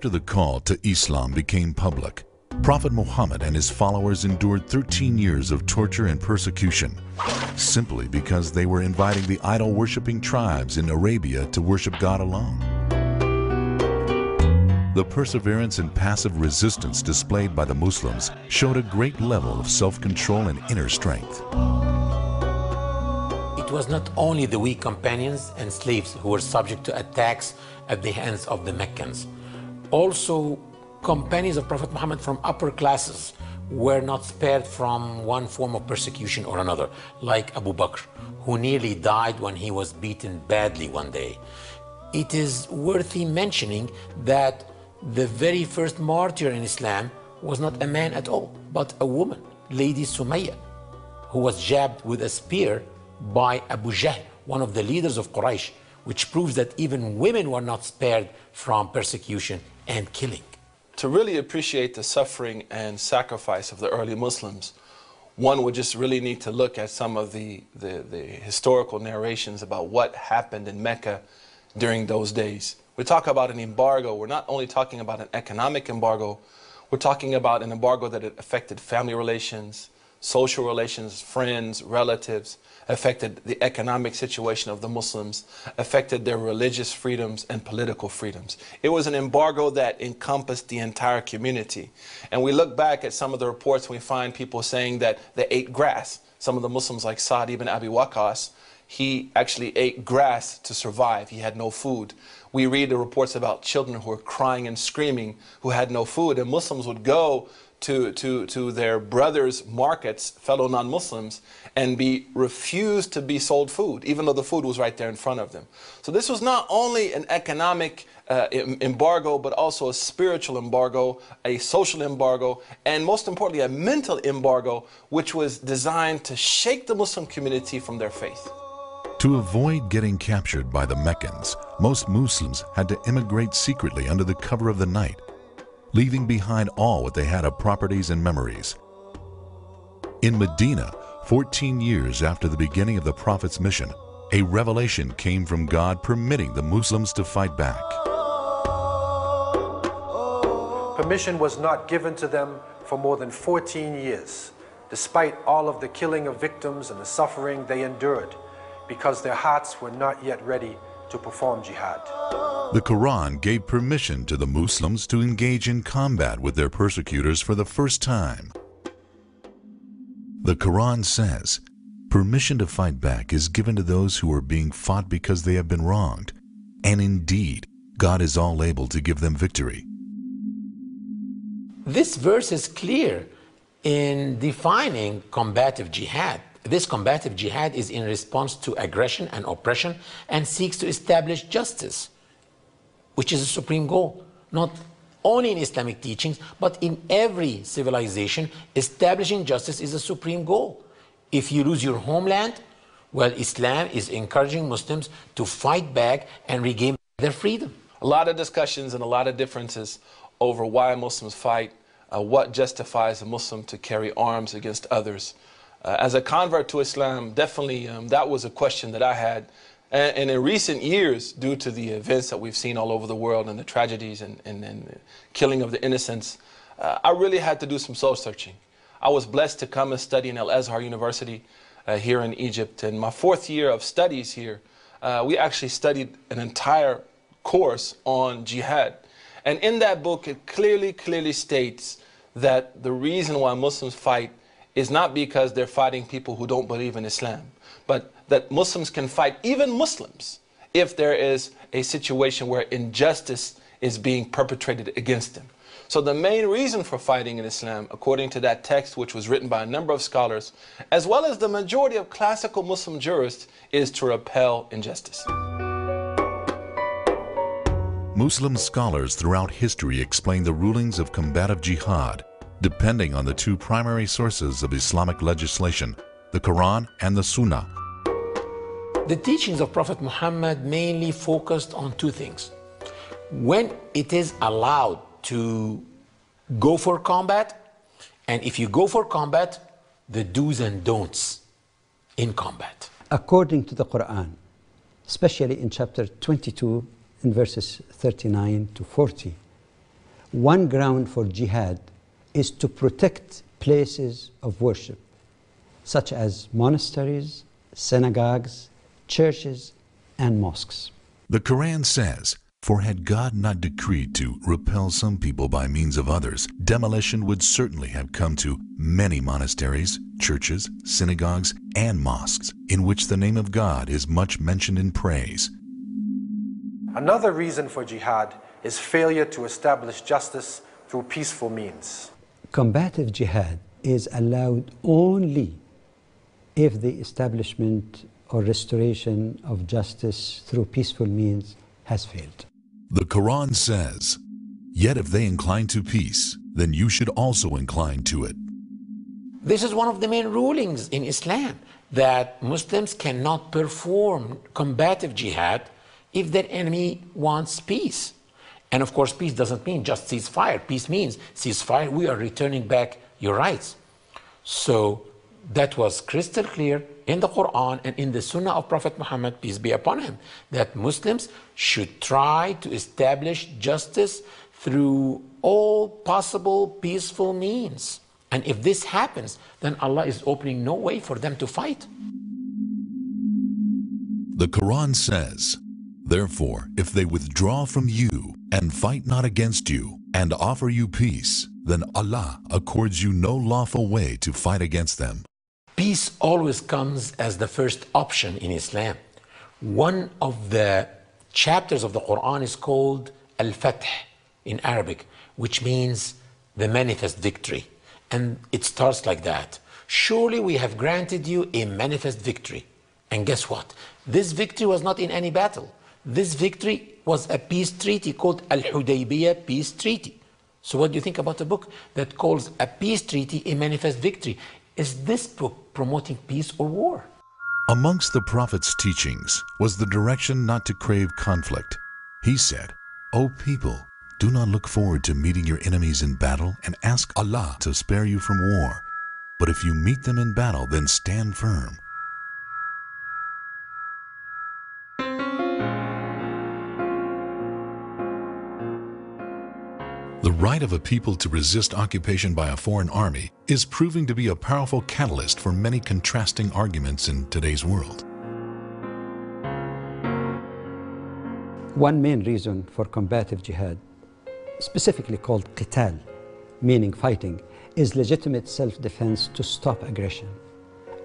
After the call to Islam became public, Prophet Muhammad and his followers endured 13 years of torture and persecution, simply because they were inviting the idol-worshipping tribes in Arabia to worship God alone. The perseverance and passive resistance displayed by the Muslims showed a great level of self-control and inner strength. It was not only the weak companions and slaves who were subject to attacks at the hands of the Meccans. Also, companions of Prophet Muhammad from upper classes were not spared from one form of persecution or another, like Abu Bakr, who nearly died when he was beaten badly one day. It is worthy mentioning that the very first martyr in Islam was not a man at all, but a woman, Lady Sumayya, who was jabbed with a spear by Abu Jahl, one of the leaders of Quraysh, which proves that even women were not spared from persecution and killing. To really appreciate the suffering and sacrifice of the early Muslims, one would just really need to look at some of the historical narrations about what happened in Mecca during those days. We talk about an embargo. We're not only talking about an economic embargo, we're talking about an embargo that affected family relations, social relations, friends, relatives, affected the economic situation of the Muslims, affected their religious freedoms and political freedoms. It was an embargo that encompassed the entire community. And we look back at some of the reports, we find people saying that they ate grass. Some of the Muslims, like Sa'd ibn Abi Waqqas, he actually ate grass to survive. He had no food. We read the reports about children who were crying and screaming who had no food. And Muslims would go to their brothers' markets, fellow non-Muslims, and be refused to be sold food, even though the food was right there in front of them. So this was not only an economic embargo, but also a spiritual embargo, a social embargo, and most importantly, a mental embargo, which was designed to shake the Muslim community from their faith. To avoid getting captured by the Meccans, most Muslims had to immigrate secretly under the cover of the night, leaving behind all what they had of properties and memories. In Medina, 14 years after the beginning of the Prophet's mission, a revelation came from God permitting the Muslims to fight back. Permission was not given to them for more than 14 years, despite all of the killing of victims and the suffering they endured, because their hearts were not yet ready to perform jihad. The Quran gave permission to the Muslims to engage in combat with their persecutors for the first time. The Quran says, permission to fight back is given to those who are being fought because they have been wronged, and indeed, God is all able to give them victory. This verse is clear in defining combative jihad. This combative jihad is in response to aggression and oppression and seeks to establish justice, which is a supreme goal, not only in Islamic teachings, but in every civilization. Establishing justice is a supreme goal. If you lose your homeland, well, Islam is encouraging Muslims to fight back and regain their freedom. A lot of discussions and a lot of differences over why Muslims fight, what justifies a Muslim to carry arms against others. As a convert to Islam, definitely that was a question that I had. And in recent years, due to the events that we've seen all over the world and the tragedies and killing of the innocents, I really had to do some soul searching. I was blessed to come and study in Al-Azhar University here in Egypt. And my 4th year of studies here, we actually studied an entire course on jihad. And in that book, it clearly states that the reason why Muslims fight is not because they're fighting people who don't believe in Islam, but that Muslims can fight even Muslims if there is a situation where injustice is being perpetrated against them. So the main reason for fighting in Islam, according to that text, which was written by a number of scholars, as well as the majority of classical Muslim jurists, is to repel injustice. Muslim scholars throughout history explain the rulings of combative jihad depending on the two primary sources of Islamic legislation, the Quran and the Sunnah. The teachings of Prophet Muhammad mainly focused on two things. When it is allowed to go for combat, and if you go for combat, the do's and don'ts in combat. According to the Quran, especially in chapter 22, in verses 39 to 40, one ground for jihad is to protect places of worship, such as monasteries, synagogues, churches, and mosques. The Quran says, "For had God not decreed to repel some people by means of others, demolition would certainly have come to many monasteries, churches, synagogues, and mosques, in which the name of God is much mentioned in praise." Another reason for jihad is failure to establish justice through peaceful means. Combative jihad is allowed only if the establishment or restoration of justice through peaceful means has failed. The Quran says, "Yet if they incline to peace, then you should also incline to it." This is one of the main rulings in Islam, that Muslims cannot perform combative jihad if their enemy wants peace. And of course, peace doesn't mean just ceasefire. Peace means ceasefire, we are returning back your rights. So that was crystal clear in the Quran and in the Sunnah of Prophet Muhammad, peace be upon him, that Muslims should try to establish justice through all possible peaceful means. And if this happens, then Allah is opening no way for them to fight. The Quran says, "Therefore, if they withdraw from you and fight not against you and offer you peace, then Allah accords you no lawful way to fight against them." Peace always comes as the first option in Islam. One of the chapters of the Quran is called Al-Fath in Arabic, which means the manifest victory. And it starts like that. Surely we have granted you a manifest victory. And guess what? This victory was not in any battle. This victory was a peace treaty called Al-Hudaybiyah Peace Treaty. So what do you think about a book that calls a peace treaty a manifest victory? Is this book promoting peace or war? Amongst the Prophet's teachings was the direction not to crave conflict. He said, "O people, do not look forward to meeting your enemies in battle and ask Allah to spare you from war. But if you meet them in battle, then stand firm." The right of a people to resist occupation by a foreign army is proving to be a powerful catalyst for many contrasting arguments in today's world. One main reason for combative jihad, specifically called qital, meaning fighting, is legitimate self-defense to stop aggression.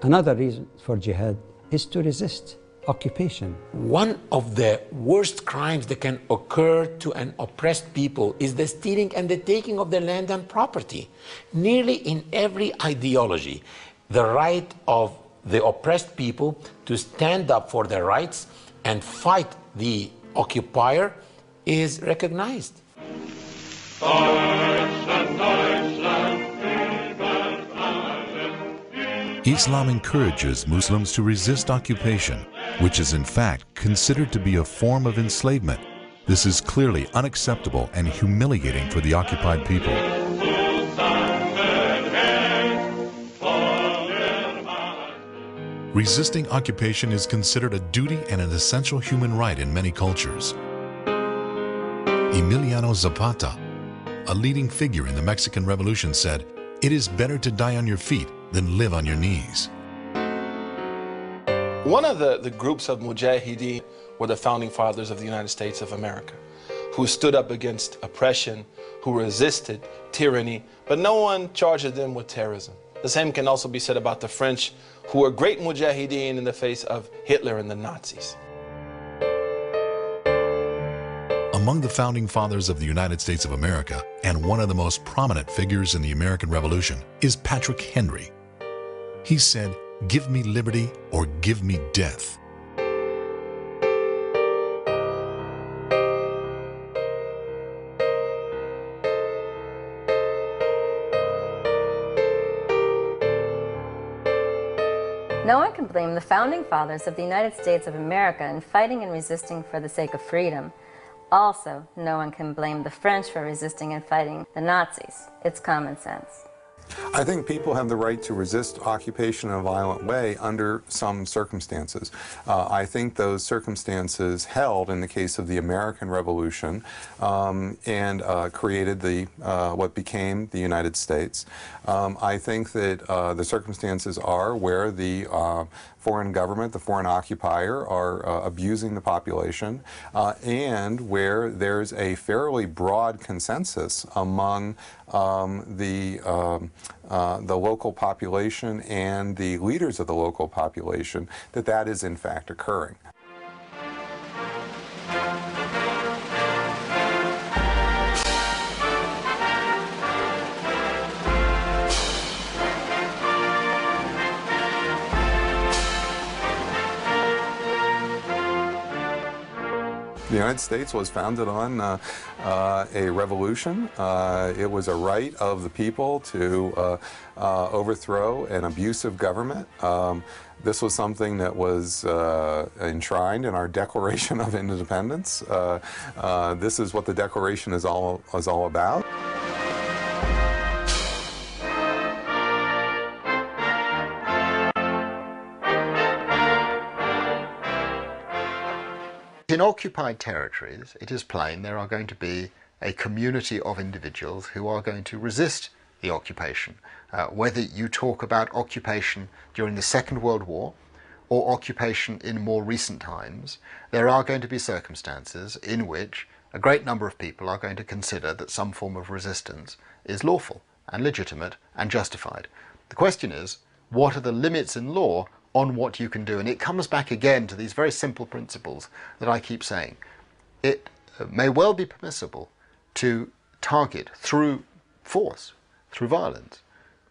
Another reason for jihad is to resist occupation. One of the worst crimes that can occur to an oppressed people is the stealing and the taking of their land and property. Nearly in every ideology, the right of the oppressed people to stand up for their rights and fight the occupier is recognized. Islam encourages Muslims to resist occupation, which is in fact considered to be a form of enslavement. This is clearly unacceptable and humiliating for the occupied people. Resisting occupation is considered a duty and an essential human right in many cultures. Emiliano Zapata, a leading figure in the Mexican Revolution, said, "It is better to die on your feet than live on your knees." One of the groups of mujahideen were the founding fathers of the United States of America, who stood up against oppression, who resisted tyranny, but no one charged them with terrorism. The same can also be said about the French, who were great mujahideen in the face of Hitler and the Nazis. Among the founding fathers of the United States of America, and one of the most prominent figures in the American Revolution, is Patrick Henry. He said, "Give me liberty or give me death." No one can blame the founding fathers of the United States of America in fighting and resisting for the sake of freedom. Also, no one can blame the French for resisting and fighting the Nazis. It's common sense. I think people have the right to resist occupation in a violent way under some circumstances. I think those circumstances held in the case of the American Revolution and created what became the United States. I think that the circumstances are where the foreign government, the foreign occupier, are abusing the population, and where there's a fairly broad consensus among the local population and the leaders of the local population that that is in fact occurring. The United States was founded on a revolution. It was a right of the people to overthrow an abusive government. This was something that was enshrined in our Declaration of Independence. This is what the Declaration is all about. In occupied territories, it is plain there are going to be a community of individuals who are going to resist the occupation. Whether you talk about occupation during the Second World War or occupation in more recent times, there are going to be circumstances in which a great number of people are going to consider that some form of resistance is lawful and legitimate and justified. The question is, what are the limits in law on what you can do? And it comes back again to these very simple principles that I keep saying. It may well be permissible to target through force, through violence,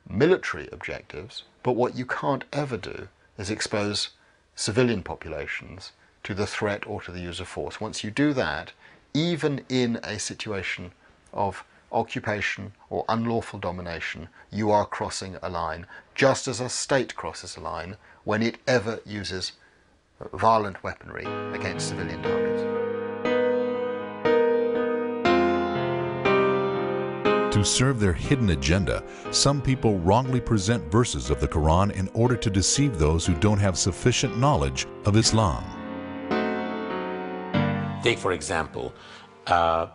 military objectives, but what you can't ever do is expose civilian populations to the threat or to the use of force. Once you do that, even in a situation of occupation or unlawful domination, you are crossing a line, just as a state crosses a line when it ever uses violent weaponry against civilian targets. To serve their hidden agenda, some people wrongly present verses of the Quran in order to deceive those who don't have sufficient knowledge of Islam. Take, for example,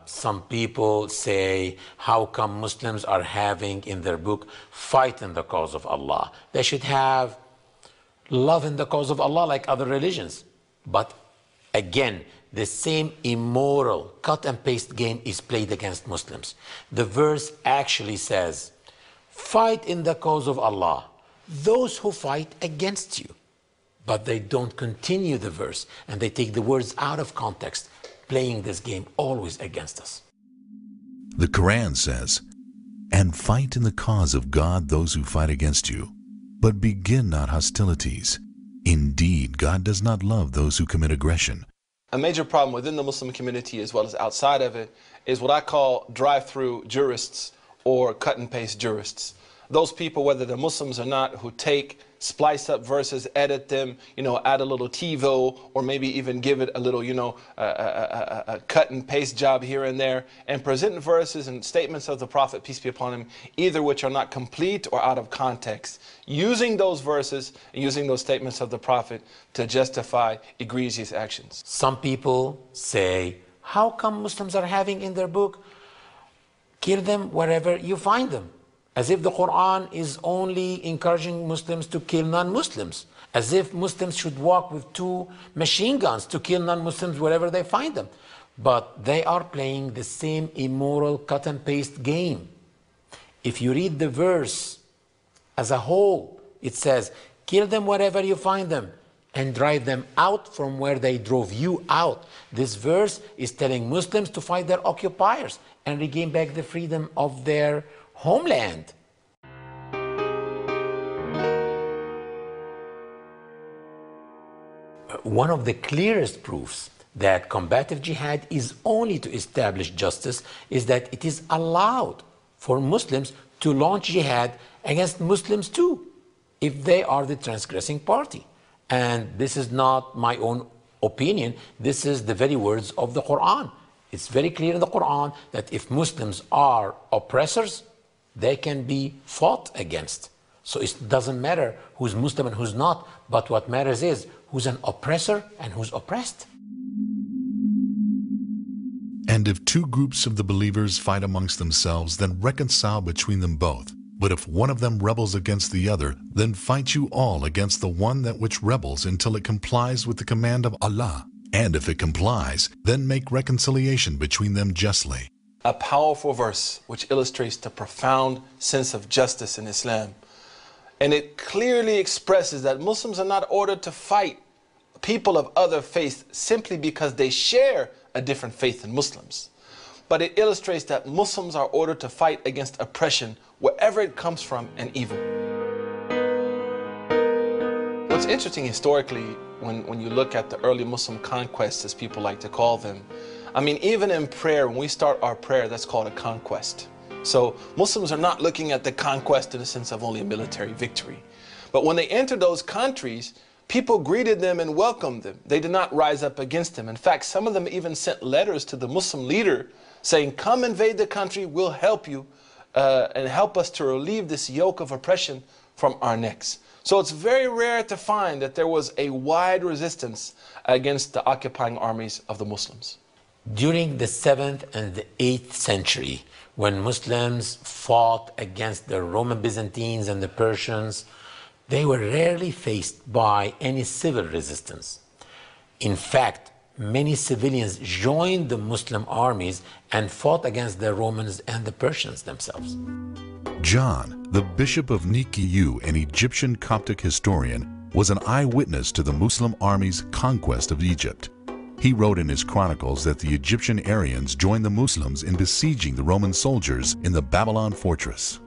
some people say, how come Muslims are having in their book, fight in the cause of Allah? They should have love in the cause of Allah like other religions. But again, the same immoral cut and paste game is played against Muslims. The verse actually says, fight in the cause of Allah, those who fight against you. But they don't continue the verse, and they take the words out of context, playing this game always against us. The Quran says, and fight in the cause of God those who fight against you, but begin not hostilities. Indeed, God does not love those who commit aggression. A major problem within the Muslim community as well as outside of it is what I call drive-through jurists or cut-and-paste jurists. Those people, whether they're Muslims or not, who take, splice up verses, edit them, add a little TiVo, or maybe even give it a little, a cut and paste job here and there, and present verses and statements of the Prophet, peace be upon him, either which are not complete or out of context, using those verses and using those statements of the Prophet to justify egregious actions. Some people say, how come Muslims are having in their book, kill them wherever you find them? As if the Quran is only encouraging Muslims to kill non-Muslims. As if Muslims should walk with 2 machine guns to kill non-Muslims wherever they find them. But they are playing the same immoral cut and paste game. If you read the verse as a whole, it says, kill them wherever you find them and drive them out from where they drove you out. This verse is telling Muslims to fight their occupiers and regain back the freedom of their homeland. One of the clearest proofs that combative jihad is only to establish justice is that it is allowed for Muslims to launch jihad against Muslims too, if they are the transgressing party. And this is not my own opinion, this is the very words of the Quran. It's very clear in the Quran that if Muslims are oppressors, they can be fought against. So it doesn't matter who's Muslim and who's not, but what matters is who's an oppressor and who's oppressed. And if two groups of the believers fight amongst themselves, then reconcile between them both. But if one of them rebels against the other, then fight you all against the one that which rebels until it complies with the command of Allah. And if it complies, then make reconciliation between them justly. A powerful verse which illustrates the profound sense of justice in Islam. And it clearly expresses that Muslims are not ordered to fight people of other faiths simply because they share a different faith than Muslims. But it illustrates that Muslims are ordered to fight against oppression wherever it comes from and evil. What's interesting historically, when you look at the early Muslim conquests, as people like to call them, I mean, even in prayer, when we start our prayer, that's called a conquest. So Muslims are not looking at the conquest in the sense of only a military victory. But when they entered those countries, people greeted them and welcomed them. They did not rise up against them. In fact, some of them even sent letters to the Muslim leader saying, come invade the country, we'll help you and help us to relieve this yoke of oppression from our necks. So it's very rare to find that there was a wide resistance against the occupying armies of the Muslims. During the 7th and the 8th century, when Muslims fought against the Roman Byzantines and the Persians, they were rarely faced by any civil resistance. In fact, many civilians joined the Muslim armies and fought against the Romans and the Persians themselves. John, the bishop of Nikiyu, an Egyptian Coptic historian, was an eyewitness to the Muslim army's conquest of Egypt. He wrote in his chronicles that the Egyptian Aryans joined the Muslims in besieging the Roman soldiers in the Babylon fortress.